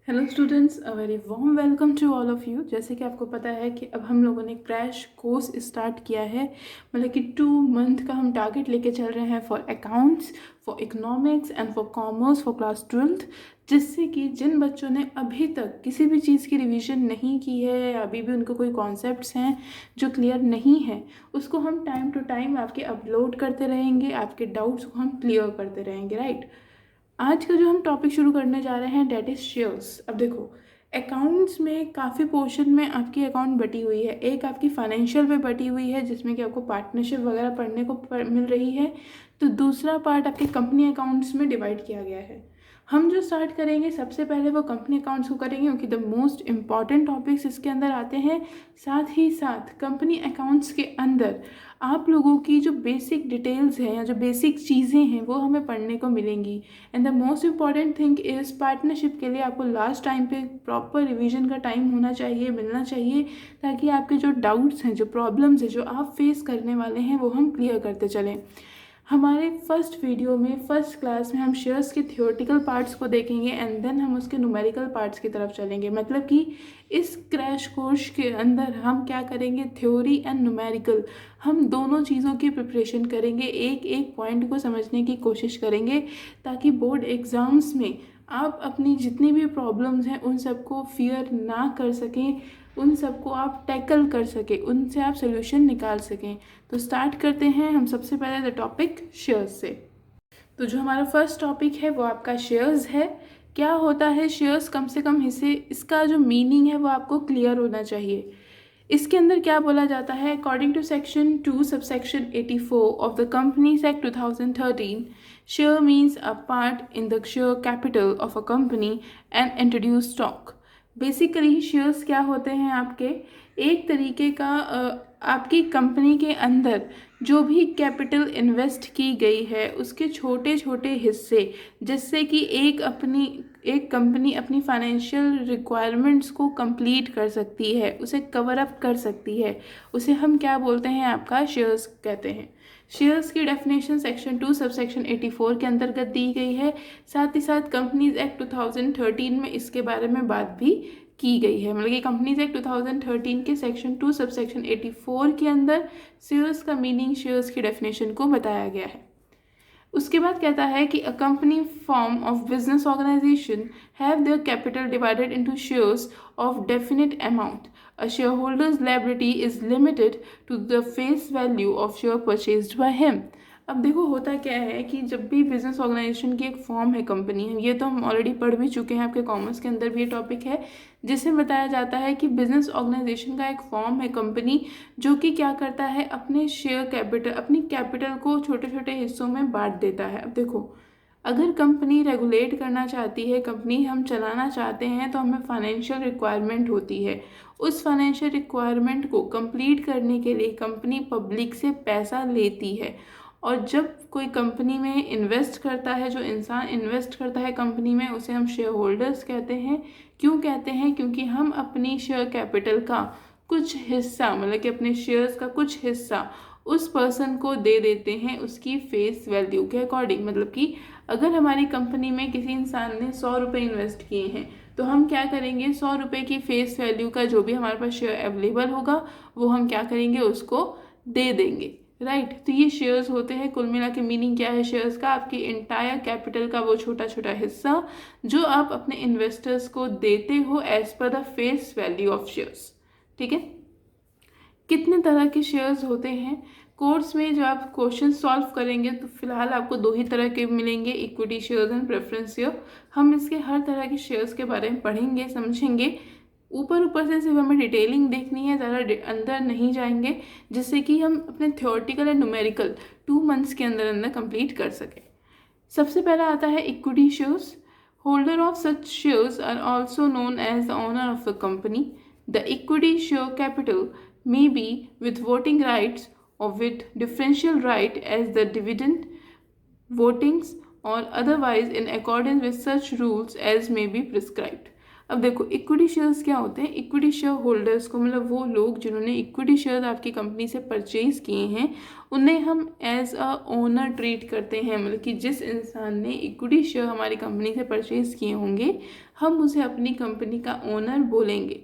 Hello students, a very warm welcome to all of you. जैसे कि आपको पता है कि अब हम लोगों ने क्रैश कोर्स स्टार्ट किया है। मतलब कि 2 मंथ का हम टारगेट लेके चल रहे हैं for accounts, for economics and for commerce for class 12th। जिससे कि जिन बच्चों ने अभी तक किसी भी चीज़ की रिवीजन नहीं की है या अभी भी उनको कोई कॉन्सेप्ट्स हैं जो क्लियर नहीं है, उसको हम टाइम टू टाइम आपके अपलोड करते रहेंगे, आपके डाउट्स को हम क्लियर करते रहेंगे, राइट। आज का जो हम टॉपिक शुरू करने जा रहे हैं डेट इज़ शेयर्स। अब देखो, अकाउंट्स में काफ़ी पोर्शन में आपकी अकाउंट बटी हुई है। एक आपकी फाइनेंशियल पे बटी हुई है जिसमें कि आपको पार्टनरशिप वगैरह पढ़ने को मिल रही है। तो दूसरा पार्ट आपके कंपनी अकाउंट्स में डिवाइड किया गया है। हम जो स्टार्ट करेंगे सबसे पहले वो कंपनी अकाउंट्स को करेंगे क्योंकि द मोस्ट इम्पॉर्टेंट टॉपिक्स इसके अंदर आते हैं। साथ ही साथ कंपनी अकाउंट्स के अंदर आप लोगों की जो बेसिक डिटेल्स हैं या जो बेसिक चीज़ें हैं वो हमें पढ़ने को मिलेंगी। And the most important thing is partnership के लिए आपको लास्ट टाइम पे प्रॉपर रिवीजन का टाइम होना चाहिए, मिलना चाहिए, ताकि आपके जो डाउट्स हैं, जो प्रॉब्लम्स हैं, जो आप फेस करने वाले हैं वो हम क्लियर करते चलें। हमारे फर्स्ट वीडियो में फर्स्ट क्लास में हम शेयर्स के थियोरेटिकल पार्ट्स को देखेंगे एंड देन हम उसके न्यूमेरिकल पार्ट्स की तरफ चलेंगे। मतलब कि इस क्रैश कोर्स के अंदर हम क्या करेंगे, थ्योरी एंड न्यूमेरिकल, हम दोनों चीज़ों की प्रिपरेशन करेंगे, एक एक पॉइंट को समझने की कोशिश करेंगे ताकि बोर्ड एग्ज़ाम्स में आप अपनी जितनी भी प्रॉब्लम्स हैं उन सबको फियर ना कर सकें, उन सबको आप टैकल कर सकें, उनसे आप सोल्यूशन निकाल सकें। तो स्टार्ट करते हैं हम सबसे पहले द टॉपिक शेयर्स से। तो जो हमारा फर्स्ट टॉपिक है वो आपका शेयर्स है। क्या होता है शेयर्स, कम से कम हिस्से, इसका जो मीनिंग है वो आपको क्लियर होना चाहिए। इसके अंदर क्या बोला जाता है, according to section 2 subsection 84 of the Companies Act 2013, share means a part in the share capital of a company and introduce stock. Basically shares क्या होते हैं आपके, एक तरीके का आपकी कंपनी के अंदर जो भी कैपिटल इन्वेस्ट की गई है उसके छोटे छोटे हिस्से, जिससे कि एक कंपनी अपनी फाइनेंशियल रिक्वायरमेंट्स को कंप्लीट कर सकती है, उसे कवर अप कर सकती है, उसे हम क्या बोलते हैं, आपका शेयर्स कहते हैं। शेयर्स की डेफिनेशन सेक्शन 2 सबसेक्शन 84 के अंतर्गत दी गई है। साथ ही साथ कंपनीज एक्ट 2013 में इसके बारे में बात भी की गई है। मतलब कि कंपनीज एक्ट 2013 के सेक्शन 2 सबसेक्शन 84 के अंदर शेयर्स का मीनिंग, शेयर्स की डेफिनेशन को बताया गया है। उसके बाद कहता है कि a company form of business organisation have their capital divided into shares of definite amount. A share holders liability is limited to the face value of share purchased by him. अब देखो होता क्या है कि जब भी बिजनेस ऑर्गेनाइजेशन की एक फॉर्म है कंपनी, ये तो हम ऑलरेडी पढ़ भी चुके हैं, आपके कॉमर्स के अंदर भी ये टॉपिक है, जिसे बताया जाता है कि बिजनेस ऑर्गेनाइजेशन का एक फॉर्म है कंपनी, जो कि क्या करता है, अपने शेयर कैपिटल, अपनी कैपिटल को छोटे छोटे हिस्सों में बांट देता है। अब देखो, अगर कंपनी रेगुलेट करना चाहती है, कंपनी हम चलाना चाहते हैं, तो हमें फाइनेंशियल रिक्वायरमेंट होती है। उस फाइनेंशियल रिक्वायरमेंट को कंप्लीट करने के लिए कंपनी पब्लिक से पैसा लेती है। और जब कोई कंपनी में इन्वेस्ट करता है, जो इंसान इन्वेस्ट करता है कंपनी में, उसे हम शेयर होल्डर्स कहते हैं। क्यों कहते हैं, क्योंकि हम अपनी शेयर कैपिटल का कुछ हिस्सा, मतलब कि अपने शेयर्स का कुछ हिस्सा उस पर्सन को दे देते हैं उसकी फेस वैल्यू के अकॉर्डिंग। मतलब कि अगर हमारी कंपनी में किसी इंसान ने 100 रुपये इन्वेस्ट किए हैं, तो हम क्या करेंगे, 100 रुपये की फेस वैल्यू का जो भी हमारे पास शेयर अवेलेबल होगा वो हम क्या करेंगे, उसको दे देंगे, राइट। तो ये शेयर्स होते हैं। कुल मिला के मीनिंग क्या है शेयर्स का, आपकी इंटायर कैपिटल का वो छोटा छोटा हिस्सा जो आप अपने इन्वेस्टर्स को देते हो as per the face value of shares. ठीक है। कितने तरह के शेयर्स होते हैं, कोर्स में जो आप क्वेश्चन सॉल्व करेंगे तो फिलहाल आपको 2 ही तरह के मिलेंगे, equity shares and preference share. हम इसके हर तरह के शेयर्स के बारे में पढ़ेंगे, समझेंगे। ऊपर ऊपर से सिर्फ हमें डिटेलिंग देखनी है, ज़्यादा अंदर नहीं जाएंगे, जिससे कि हम अपने थ्योरेटिकल एंड न्यूमेरिकल 2 मंथ्स के अंदर अंदर कंप्लीट कर सकें। सबसे पहला आता है equity shares. Holder of such shares are also known as the owner of the company. The equity share capital may be with voting rights or with differential right as the dividend votings or otherwise in accordance with such rules as may be prescribed। अब देखो equity shares क्या होते हैं, equity share holders को मतलब वो लोग जिन्होंने इक्विटी शेयर आपकी कंपनी से परचेज किए हैं उन्हें हम एज अ ओनर ट्रीट करते हैं। मतलब कि जिस इंसान ने इक्विटी शेयर हमारी कंपनी से परचेज किए होंगे हम उसे अपनी कंपनी का ओनर बोलेंगे।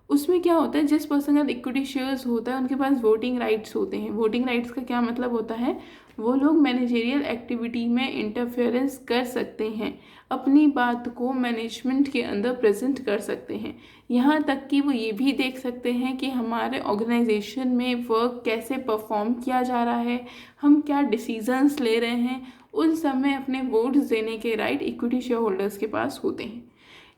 उसमें क्या होता है, जिस पर्सन का इक्विटी शेयर्स होता है उनके पास वोटिंग राइट्स होते हैं। वोटिंग राइट्स का क्या मतलब होता है, वो लोग मैनेजरियल एक्टिविटी में इंटरफेरेंस कर सकते हैं, अपनी बात को मैनेजमेंट के अंदर प्रेजेंट कर सकते हैं। यहाँ तक कि वो ये भी देख सकते हैं कि हमारे ऑर्गेनाइजेशन में वर्क कैसे परफॉर्म किया जा रहा है, हम क्या डिसीजंस ले रहे हैं, उन सब में अपने वोट्स देने के राइट इक्विटी शेयर होल्डर्स के पास होते हैं।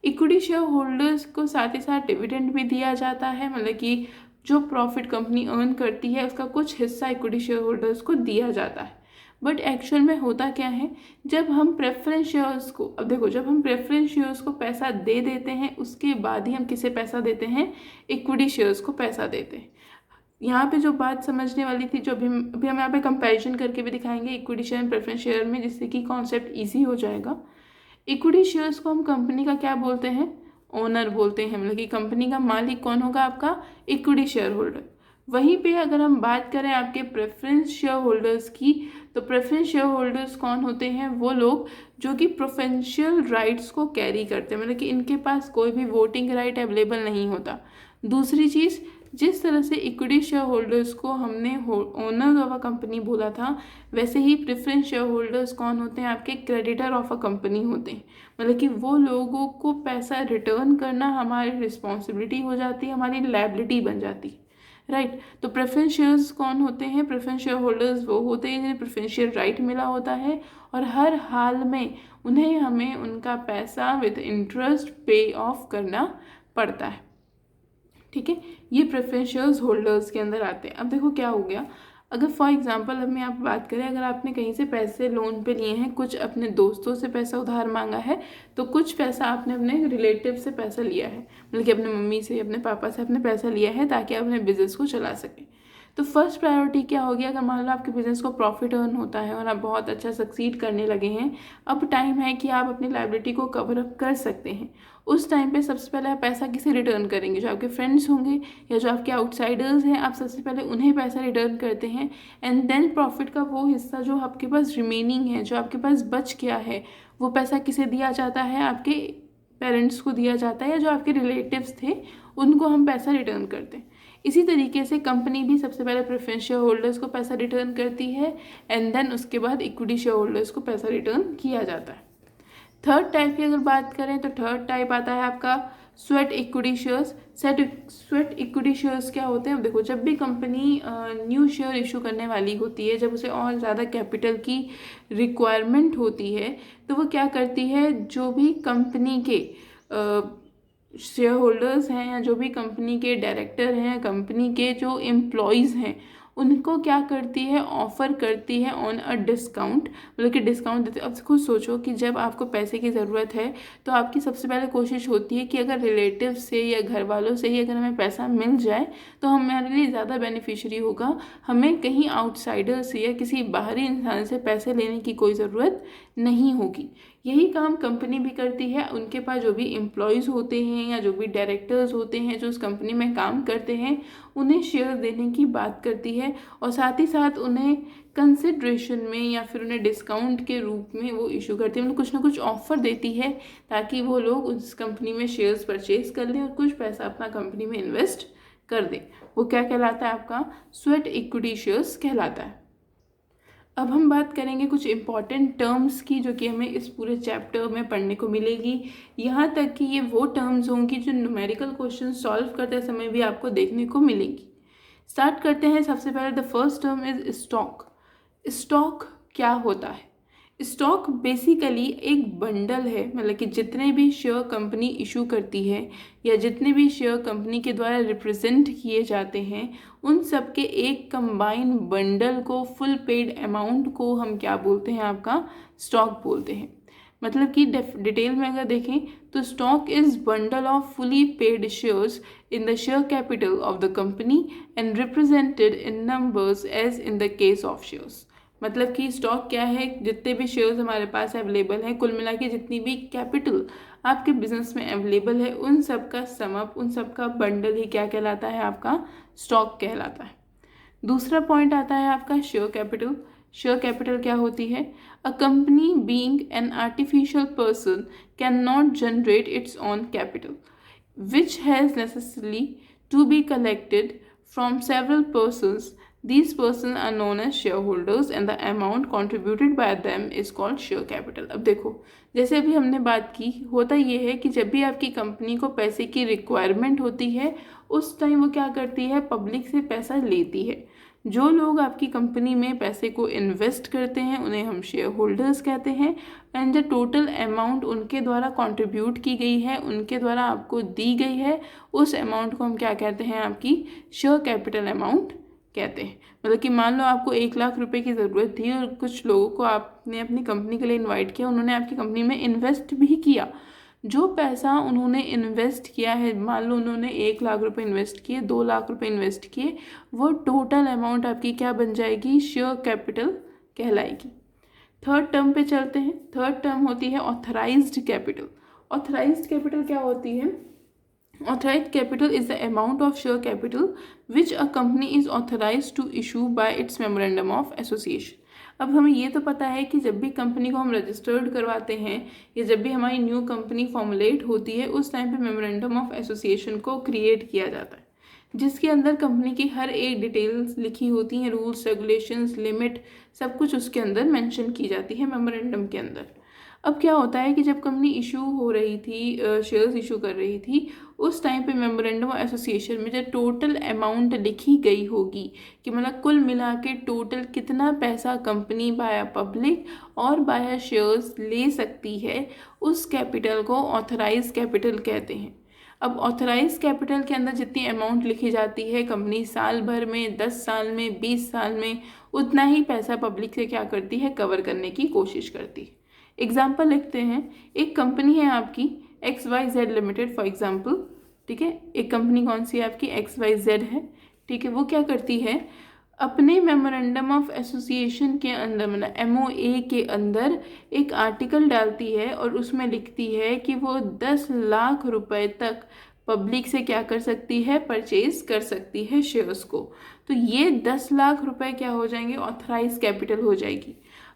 इक्विटी शेयर होल्डर्स को साथ ही साथ डिविडेंड भी दिया जाता है, मतलब कि जो प्रॉफिट कंपनी अर्न करती है उसका कुछ हिस्सा इक्विटी शेयर होल्डर्स को दिया जाता है। बट एक्चुअल में होता क्या है, जब हम प्रेफरेंस शेयर्स को, अब देखो जब हम प्रेफरेंस शेयर्स को पैसा दे देते हैं उसके बाद ही हम किसे पैसा देते हैं, इक्विटी शेयर्स को पैसा देते हैं। यहाँ पे जो बात समझने वाली थी, जो अभी हम यहाँ पे कंपैरिजन करके भी दिखाएंगे equity share and preference share में, जिससे कि कॉन्सेप्ट ईजी हो जाएगा। इक्विटी शेयर्स को हम कंपनी का क्या बोलते हैं, ओनर बोलते हैं। मतलब कि कंपनी का मालिक कौन होगा, आपका इक्विटी शेयर होल्डर। वहीं पे अगर हम बात करें आपके प्रेफरेंस शेयर होल्डर्स की, तो प्रेफरेंस शेयर होल्डर्स कौन होते हैं, वो लोग जो कि प्रेफरेंशियल राइट्स को कैरी करते हैं, मतलब कि इनके पास कोई भी वोटिंग राइट अवेलेबल नहीं होता। दूसरी चीज़, जिस तरह से इक्विटी शेयर होल्डर्स को हमने ओनर ऑफ अ कंपनी बोला था, वैसे ही प्रेफरेंस शेयर होल्डर्स कौन होते हैं, आपके क्रेडिटर ऑफ अ कंपनी होते हैं। मतलब कि वो लोगों को पैसा रिटर्न करना हमारी रिस्पॉन्सिबिलिटी हो जाती है, हमारी लायबिलिटी बन जाती है, राइट। तो प्रेफरेंस शेयर्स कौन होते हैं, प्रेफरेंस शेयर होल्डर्स वो होते हैं जिन्हें प्रेफरेंशियल राइट मिला होता है और हर हाल में उन्हें हमें उनका पैसा विद इंटरेस्ट पे ऑफ करना पड़ता है, ठीक है। ये प्रेफरेंस शेयर्स होल्डर्स के अंदर आते हैं। अब देखो क्या हो गया, अगर फॉर एग्जांपल हम यहाँ पे बात करें, अगर आपने कहीं से पैसे लोन पे लिए हैं, कुछ अपने दोस्तों से पैसा उधार मांगा है, तो कुछ पैसा आपने अपने रिलेटिव से पैसा लिया है, मतलब कि अपने मम्मी से, अपने पापा से आपने पैसा लिया है ताकि आप अपने बिजनेस को चला सकें। तो फर्स्ट प्रायोरिटी क्या होगी, अगर मान लो आपके बिजनेस को प्रॉफिट अर्न होता है और आप बहुत अच्छा सक्सीड करने लगे हैं, अब टाइम है कि आप अपनी लायबिलिटी को कवर अप कर सकते हैं। उस टाइम पे सबसे पहले आप पैसा किसे रिटर्न करेंगे, जो आपके फ्रेंड्स होंगे या जो आपके आउटसाइडर्स हैं, आप सबसे पहले उन्हें पैसा रिटर्न करते हैं। एंड देन प्रॉफिट का वो हिस्सा जो आपके पास रिमेनिंग है, जो आपके पास बच गया है, वो पैसा किसे दिया जाता है, आपके पेरेंट्स को दिया जाता है, या जो आपके रिलेटिव्स थे उनको हम पैसा रिटर्न करते हैं। इसी तरीके से कंपनी भी सबसे पहले प्रेफरेंस शेयर होल्डर्स को पैसा रिटर्न करती है एंड देन उसके बाद इक्विटी शेयर होल्डर्स को पैसा रिटर्न किया जाता है। थर्ड टाइप की अगर बात करें तो थर्ड टाइप आता है आपका sweat equity shares. Sweat equity shares क्या होते हैं, अब देखो जब भी कंपनी न्यू शेयर इशू करने वाली होती है, जब उसे और ज़्यादा कैपिटल की रिक्वायरमेंट होती है, तो वो क्या करती है, जो भी कंपनी के शेयर होल्डर्स हैं या जो भी कंपनी के डायरेक्टर हैं, कंपनी के जो एम्प्लॉयज़ हैं, उनको क्या करती है, ऑफ़र करती है ऑन अ डिस्काउंट, मतलब कि डिस्काउंट देते। अब खुद सोचो कि जब आपको पैसे की ज़रूरत है तो आपकी सबसे पहले कोशिश होती है कि अगर रिलेटिव से या घर वालों से ही अगर हमें पैसा मिल जाए तो हमारे लिए ज़्यादा बेनिफिशियरी होगा, हमें कहीं आउटसाइडर से या किसी बाहरी इंसान से पैसे लेने की कोई ज़रूरत नहीं होगी। यही काम कंपनी भी करती है, उनके पास जो भी एम्प्लॉयज़ होते हैं या जो भी डायरेक्टर्स होते हैं जो उस कंपनी में काम करते हैं, उन्हें शेयर देने की बात करती है और साथ ही साथ उन्हें कंसिड्रेशन में या फिर उन्हें डिस्काउंट के रूप में वो इशू करती है, मतलब कुछ ना कुछ ऑफ़र देती है ताकि वो लोग उस कंपनी में शेयर्स परचेज कर लें और कुछ पैसा अपना कंपनी में इन्वेस्ट कर दें। वो क्या कहलाता है, आपका स्वेट इक्विटी शेयर्स कहलाता है। अब हम बात करेंगे कुछ इम्पॉर्टेंट टर्म्स की जो कि हमें इस पूरे चैप्टर में पढ़ने को मिलेगी। यहाँ तक कि ये वो टर्म्स होंगी जो न्यूमेरिकल क्वेश्चन सॉल्व करते समय भी आपको देखने को मिलेंगी। स्टार्ट करते हैं। सबसे पहले the first term is stock. Stock क्या होता है? स्टॉक बेसिकली एक बंडल है, मतलब कि जितने भी शेयर कंपनी इशू करती है या जितने भी शेयर कंपनी के द्वारा रिप्रेजेंट किए जाते हैं, उन सब के एक कंबाइन बंडल को, फुल पेड अमाउंट को हम क्या बोलते हैं, आपका स्टॉक बोलते हैं। मतलब कि डिटेल में अगर देखें तो stock is bundle of fully paid shares in the share capital of the company and represented in numbers as in the case of shares. मतलब कि स्टॉक क्या है, जितने भी शेयर्स हमारे पास अवेलेबल हैं, कुल मिला के जितनी भी कैपिटल आपके बिजनेस में अवेलेबल है, उन सब का सम अप, उन सब का बंडल ही क्या कहलाता है, आपका स्टॉक कहलाता है। दूसरा पॉइंट आता है आपका शेयर कैपिटल। शेयर कैपिटल क्या होती है? A company being an artificial person can not generate its own capital which has necessarily to be collected from several persons. These persons are known as shareholders and the amount contributed by them is called share capital. अब देखो, जैसे अभी हमने बात की, होता ये है कि जब भी आपकी कंपनी को पैसे की रिक्वायरमेंट होती है उस टाइम वो क्या करती है, पब्लिक से पैसा लेती है। जो लोग आपकी कंपनी में पैसे को इन्वेस्ट करते हैं उन्हें हम शेयर होल्डर्स कहते हैं, एंड जो टोटल अमाउंट उनके द्वारा कंट्रीब्यूट की गई है, उनके द्वारा आपको दी गई है, उस अमाउंट को हम क्या कहते हैं, आपकी शेयर कैपिटल अमाउंट कहते हैं। मतलब कि मान लो आपको 1,00,000 रुपए की ज़रूरत थी और कुछ लोगों को आपने अपनी कंपनी के लिए इन्वाइट किया, उन्होंने आपकी कंपनी में इन्वेस्ट भी किया। जो पैसा उन्होंने इन्वेस्ट किया है, मान लो उन्होंने 1,00,000 रुपए इन्वेस्ट किए, 2,00,000 रुपए इन्वेस्ट किए, वो टोटल अमाउंट आपकी क्या बन जाएगी, शेयर कैपिटल कहलाएगी। थर्ड टर्म पे चलते हैं। थर्ड टर्म होती है ऑथराइज्ड कैपिटल। ऑथराइज्ड कैपिटल क्या होती है? Authorized capital is the amount of share capital which a company is authorized to issue by its memorandum of association. अब हमें ये तो पता है कि जब भी कंपनी को हम रजिस्टर्ड करवाते हैं या जब भी हमारी न्यू कंपनी फॉर्मुलेट होती है उस टाइम पे मेमोरेंडम ऑफ एसोसिएशन को क्रिएट किया जाता है, जिसके अंदर कंपनी की हर एक डिटेल्स लिखी होती हैं, रूल्स रेगुलेशंस लिमिट सब कुछ उसके अंदर मेंशन की जाती है मेमोरेंडम के अंदर। अब क्या होता है कि जब कंपनी इशू हो रही थी, शेयर्स इशू कर रही थी, उस टाइम पे मेमोरेंडम ऑफ एसोसिएशन में जो टोटल अमाउंट लिखी गई होगी कि मतलब कुल मिला के टोटल कितना पैसा कंपनी बाय पब्लिक और बाय शेयर्स ले सकती है, उस कैपिटल को ऑथराइज कैपिटल कहते हैं। अब ऑथराइज कैपिटल के अंदर जितनी अमाउंट लिखी जाती है, कंपनी साल भर में, 10 साल में, 20 साल में उतना ही पैसा पब्लिक से क्या करती है, कवर करने की कोशिश करती है। एग्जाम्पल लिखते हैं, एक कंपनी है आपकी XYZ लिमिटेड फॉर एग्जाम्पल, ठीक है। एक कंपनी कौन सी है आपकी, XYZ है, ठीक है। वो क्या करती है, अपने मेमोरेंडम ऑफ एसोसिएशन के अंदर मतलब MOA के अंदर एक आर्टिकल डालती है और उसमें लिखती है कि वो 10 लाख रुपए तक पब्लिक से क्या कर सकती है, परचेज कर सकती है शेयर्स को। तो ये 10 लाख रुपए क्या हो जाएंगे, ऑथराइज कैपिटल हो जाएगी।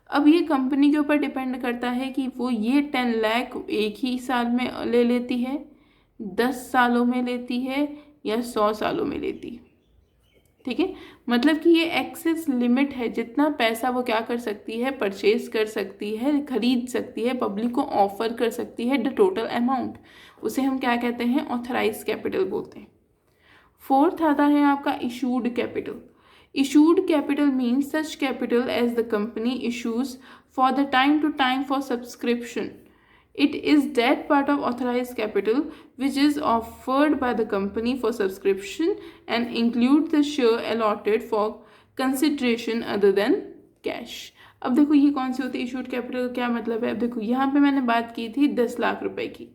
अब ये कंपनी के ऊपर डिपेंड करता है कि वो ये 10 लाख एक ही साल में ले लेती है, 10 सालों में लेती है या 100 सालों में लेती है, ठीक है। मतलब कि ये एक्सेस लिमिट है, जितना पैसा वो क्या कर सकती है, परचेज कर सकती है, खरीद सकती है, पब्लिक को ऑफर कर सकती है, द टोटल अमाउंट, उसे हम क्या कहते हैं, ऑथराइज कैपिटल बोलते हैं। फोर्थ आता है आपका issued capital. Issued capital means such capital as the company issues for the time to time for subscription. It is that part of authorized capital which is offered by the company for subscription and includes the share allotted for consideration other than cash. अब देखो ये कौन सी होती है issued capital, क्या मतलब है। अब देखो यहाँ पे मैंने बात की थी 10 लाख रुपए की,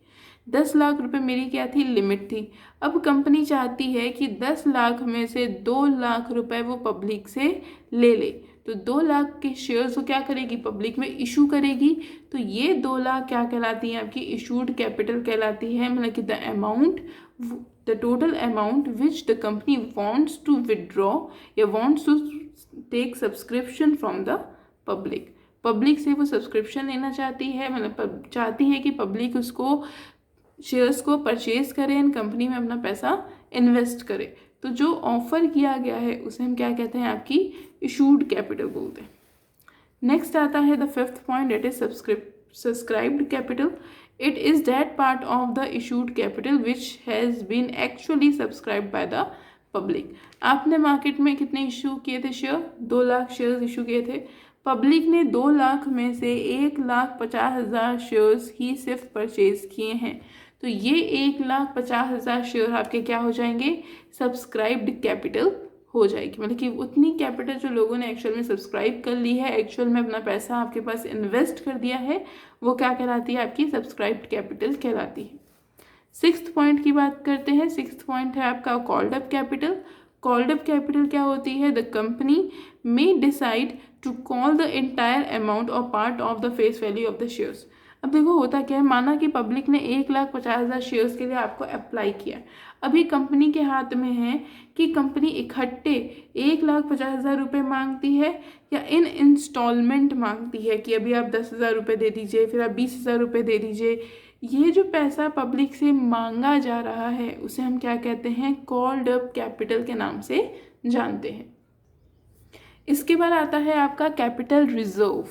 10 लाख रुपए मेरी क्या थी, लिमिट थी। अब कंपनी चाहती है कि 10 लाख में से 2 लाख रुपए वो पब्लिक से ले ले, तो 2 लाख के शेयर्स वो क्या करेगी, पब्लिक में इशू करेगी। तो ये 2 लाख क्या कहलाती है, आपकी इशूड कैपिटल कहलाती है। मतलब कि the amount, the total amount which the company wants to withdraw या wants to take subscription from the public. Public से वो सब्सक्रिप्शन लेना चाहती है, मतलब चाहती है कि पब्लिक उसको शेयर्स को परचेज करें एंड कंपनी में अपना पैसा इन्वेस्ट करे। तो जो ऑफर किया गया है उसे हम क्या कहते हैं, आपकी इशूड कैपिटल बोलते हैं। नेक्स्ट आता है the fifth point, that is subscribed capital. It is that part of the issued capital which has been actually subscribed by the public. आपने मार्केट में कितने इशू किए थे शेयर, 2 लाख शेयर्स इशू किए थे, पब्लिक ने 2 लाख में से 1,50,000 शेयर्स ही सिर्फ परचेज किए हैं। तो ये 1,50,000 शेयर आपके क्या हो जाएंगे, सब्सक्राइब्ड कैपिटल हो जाएगी। मतलब कि उतनी कैपिटल जो लोगों ने एक्चुअल में सब्सक्राइब कर ली है, एक्चुअल में अपना पैसा आपके पास इन्वेस्ट कर दिया है, वो क्या कहलाती है, आपकी सब्सक्राइब्ड कैपिटल कहलाती है। 6th पॉइंट की बात करते हैं। 6th पॉइंट है आपका called up capital. Called up capital क्या होती है, the company may decide to call the entire amount और part of the face value of the shares. अब देखो होता क्या है, माना कि पब्लिक ने 1,50,000 शेयर्स के लिए आपको अप्लाई किया, अभी कंपनी के हाथ में है कि कंपनी इकट्ठे 1,50,000 रुपये मांगती है या इन इंस्टॉलमेंट मांगती है कि अभी आप 10,000 रुपये दे दीजिए, फिर आप 20,000 रुपये दे दीजिए। ये जो पैसा पब्लिक से मांगा जा रहा है उसे हम क्या कहते हैं, कॉल्ड अप कैपिटल के नाम से जानते हैं। इसके बाद आता है आपका कैपिटल रिजर्व।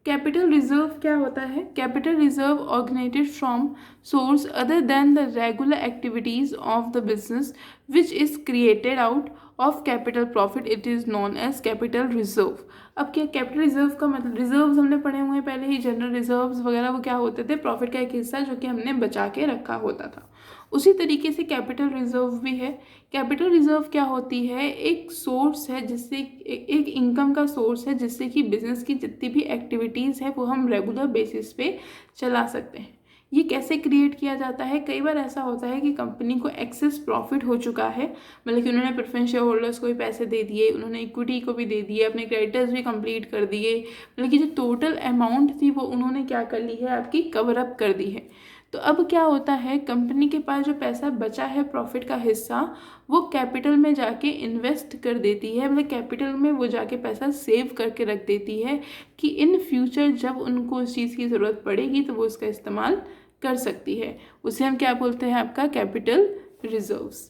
कैपिटल रिजर्व क्या होता है? Capital reserve originated from source other than the regular activities of the business which is created out of capital profit, it is known as capital reserve. अब क्या कैपिटल रिजर्व का मतलब, reserves हमने पढ़े हुए हैं पहले ही, जनरल रिजर्व्स वगैरह, वो क्या होते थे, प्रॉफिट का एक हिस्सा जो कि हमने बचा के रखा होता था। उसी तरीके से कैपिटल रिजर्व भी है। कैपिटल रिजर्व क्या होती है, एक सोर्स है जिससे एक इनकम का सोर्स है जिससे कि बिजनेस की जितनी भी एक्टिविटीज़ है वो हम रेगुलर बेसिस पे चला सकते हैं। ये कैसे क्रिएट किया जाता है? कई बार ऐसा होता है कि कंपनी को एक्सेस प्रॉफिट हो चुका है, मतलब कि उन्होंने प्रेफरेंस शेयर होल्डर्स को भी पैसे दे दिए, उन्होंने इक्विटी को भी दे दिए, अपने क्रेडिटर्स भी कंप्लीट कर दिए, मतलब कि जो टोटल अमाउंट थी वो उन्होंने क्या कर ली है, आपकी कवर अप कर दी है। तो अब क्या होता है, कंपनी के पास जो पैसा बचा है प्रॉफिट का हिस्सा, वो कैपिटल में जाके इन्वेस्ट कर देती है, मतलब कैपिटल में वो जाके पैसा सेव करके रख देती है कि इन फ्यूचर जब उनको उस चीज़ की ज़रूरत पड़ेगी तो वो उसका इस्तेमाल कर सकती है। उसे हम क्या बोलते हैं, आपका कैपिटल रिजर्व्स।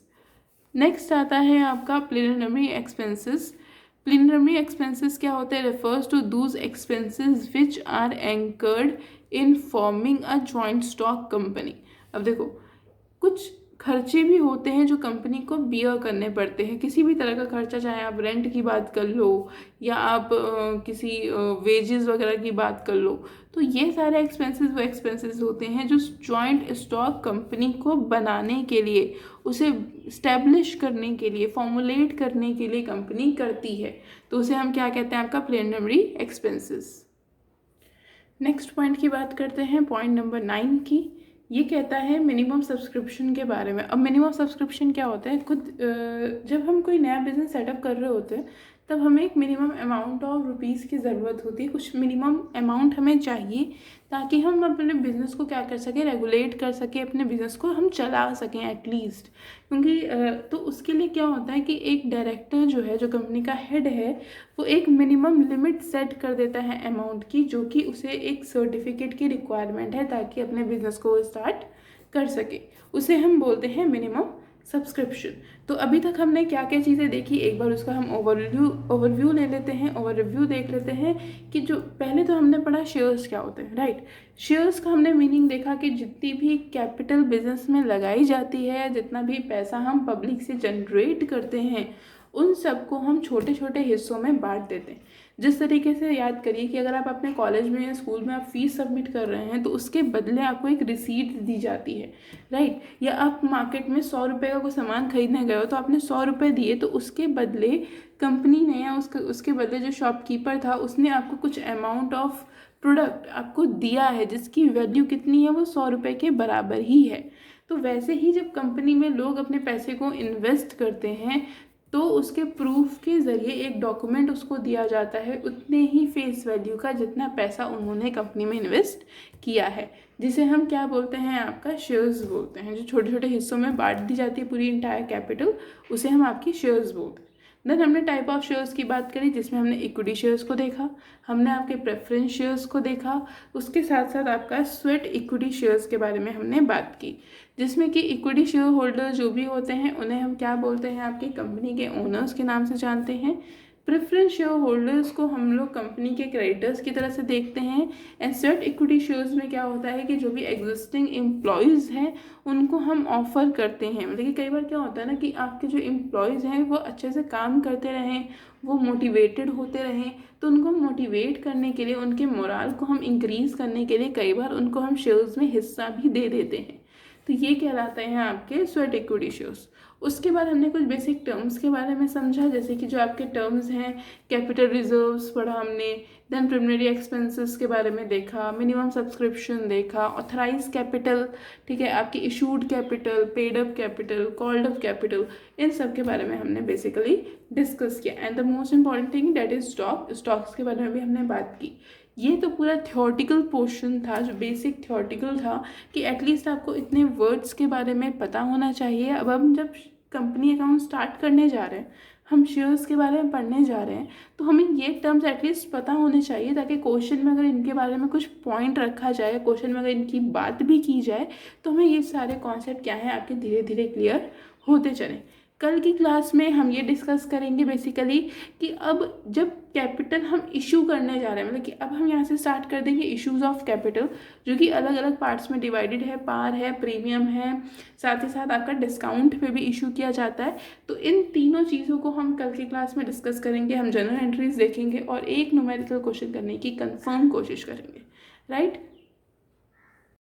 नेक्स्ट आता है आपका प्लिनरी एक्सपेंसेस। प्लिनरी एक्सपेंसेस क्या होते हैं, refers to those expenses which are incurred in forming a joint stock company. अब देखो कुछ खर्चे भी होते हैं जो कंपनी को बियर करने पड़ते हैं, किसी भी तरह का खर्चा, चाहे आप रेंट की बात कर लो या आप किसी वेजेस वगैरह की बात कर लो, तो ये सारे एक्सपेंसेस वो एक्सपेंसेस होते हैं जो जॉइंट स्टॉक कंपनी को बनाने के लिए, उसे इस्टेब्लिश करने के लिए, फॉर्मुलेट करने के लिए कंपनी करती है, तो उसे हम क्या कहते हैं, आपका प्लिनरी एक्सपेंसेस। नेक्स्ट पॉइंट की बात करते हैं, पॉइंट नंबर 9 की। ये कहता है मिनिमम सब्सक्रिप्शन के बारे में। अब मिनिमम सब्सक्रिप्शन क्या होता है, खुद जब हम कोई नया बिजनेस सेटअप कर रहे होते हैं तब हमें एक मिनिमम अमाउंट ऑफ रुपीज़ की ज़रूरत होती है, कुछ मिनिमम अमाउंट हमें चाहिए ताकि हम अपने बिज़नेस को क्या कर सकें, रेगुलेट कर सकें, अपने बिज़नेस को हम चला सकें एटलीस्ट। क्योंकि तो उसके लिए क्या होता है कि एक डायरेक्टर जो है, जो कंपनी का हेड है, वो एक मिनिमम लिमिट सेट कर देता है अमाउंट की, जो कि उसे एक सर्टिफिकेट की रिक्वायरमेंट है ताकि अपने बिजनेस को स्टार्ट कर सके। उसे हम बोलते हैं मिनिमम सब्सक्रिप्शन। तो अभी तक हमने क्या क्या चीज़ें देखी, एक बार उसका हम ओवरव्यू ले लेते हैं, ओवरव्यू देख लेते हैं कि जो पहले तो हमने पढ़ा शेयर्स क्या होते हैं, राइट। शेयर्स का हमने मीनिंग देखा कि जितनी भी कैपिटल बिजनेस में लगाई जाती है, जितना भी पैसा हम पब्लिक से जनरेट करते हैं, उन सबको हम छोटे छोटे हिस्सों में बांट देते हैं। जिस तरीके से याद करिए कि अगर आप अपने कॉलेज में या स्कूल में आप फीस सबमिट कर रहे हैं तो उसके बदले आपको एक रिसीट दी जाती है, राइट। या आप मार्केट में 100 रुपये का कोई सामान खरीदने गए हो तो आपने 100 रुपये दिए, तो उसके बदले कंपनी ने या उसके बदले जो शॉपकीपर था उसने आपको कुछ अमाउंट ऑफ प्रोडक्ट आपको दिया है जिसकी वैल्यू कितनी है, वो 100 रुपये के बराबर ही है। तो वैसे ही जब कंपनी में लोग अपने पैसे को इन्वेस्ट करते हैं तो उसके प्रूफ के ज़रिए एक डॉक्यूमेंट उसको दिया जाता है उतने ही फेस वैल्यू का जितना पैसा उन्होंने कंपनी में इन्वेस्ट किया है, जिसे हम क्या बोलते हैं, आपका शेयर्स बोलते हैं। जो छोटे छोटे हिस्सों में बांट दी जाती है पूरी इंटायर कैपिटल, उसे हम आपकी शेयर्स बोलते हैं। देन हमने टाइप ऑफ शेयर्स की बात करी, जिसमें हमने इक्विटी शेयर्स को देखा, हमने आपके प्रेफरेंस शेयर्स को देखा, उसके साथ साथ आपका स्वेट इक्विटी शेयर्स के बारे में हमने बात की, जिसमें कि इक्विटी शेयर होल्डर जो भी होते हैं उन्हें हम क्या बोलते हैं, आपकी कंपनी के ओनर्स के नाम से जानते हैं। प्रेफरेंस शेयर होल्डर्स को हम लोग कंपनी के क्रेडिटर्स की तरह से देखते हैं। एंड स्वेट इक्विटी शेयर्स में क्या होता है कि जो भी एग्जिस्टिंग एम्प्लॉयज़ हैं उनको हम ऑफ़र करते हैं। मतलब कि कई बार क्या होता है ना कि आपके जो एम्प्लॉयज़ हैं वो अच्छे से काम करते रहें, वो मोटिवेटेड होते रहें, तो उनको मोटिवेट करने के लिए, उनके मोराल को हम इंक्रीज़ करने के लिए कई बार उनको हम शेयर्स में हिस्सा भी दे देते हैं। तो ये कहलाते हैं आपके स्वेट इक्विटी शेयर्स। उसके बाद हमने कुछ बेसिक टर्म्स के बारे में समझा, जैसे कि जो आपके टर्म्स हैं, कैपिटल रिजर्व्स पढ़ा हमने, देन प्रिलिमिनरी एक्सपेंसेस के बारे में देखा, मिनिमम सब्सक्रिप्शन देखा, ऑथराइज कैपिटल, ठीक है, आपकी issued capital, paid up capital, called up capital, इन सब के बारे में हमने बेसिकली डिस्कस किया। And the most important thing that is stocks के बारे में भी हमने बात की ये तो पूरा थ्योरेटिकल पोर्शन था, जो बेसिक थ्योरेटिकल था कि एटलीस्ट आपको इतने वर्ड्स के बारे में पता होना चाहिए। अब हम जब कंपनी अकाउंट स्टार्ट करने जा रहे हैं, हम शेयर्स के बारे में पढ़ने जा रहे हैं, तो हमें ये टर्म्स एटलीस्ट पता होने चाहिए, ताकि क्वेश्चन में अगर इनके बारे में कुछ पॉइंट रखा जाए, क्वेश्चन में अगर इनकी बात भी की जाए, तो हमें ये सारे कॉन्सेप्ट क्या हैं आपके धीरे धीरे क्लियर होते चलें। कल की क्लास में हम ये डिस्कस करेंगे बेसिकली कि अब जब कैपिटल हम इशू करने जा रहे हैं, मतलब कि अब हम यहाँ से स्टार्ट कर देंगे इश्यूज ऑफ कैपिटल, जो कि अलग अलग पार्ट्स में डिवाइडेड है, पार है, प्रीमियम है, साथ ही साथ आपका डिस्काउंट पे भी इशू किया जाता है। तो इन तीनों चीज़ों को हम कल की क्लास में डिस्कस करेंगे। हम जनरल एंट्रीज देखेंगे और एक न्यूमेरिकल क्वेश्चन करने की कंफर्म कोशिश करेंगे, राइट।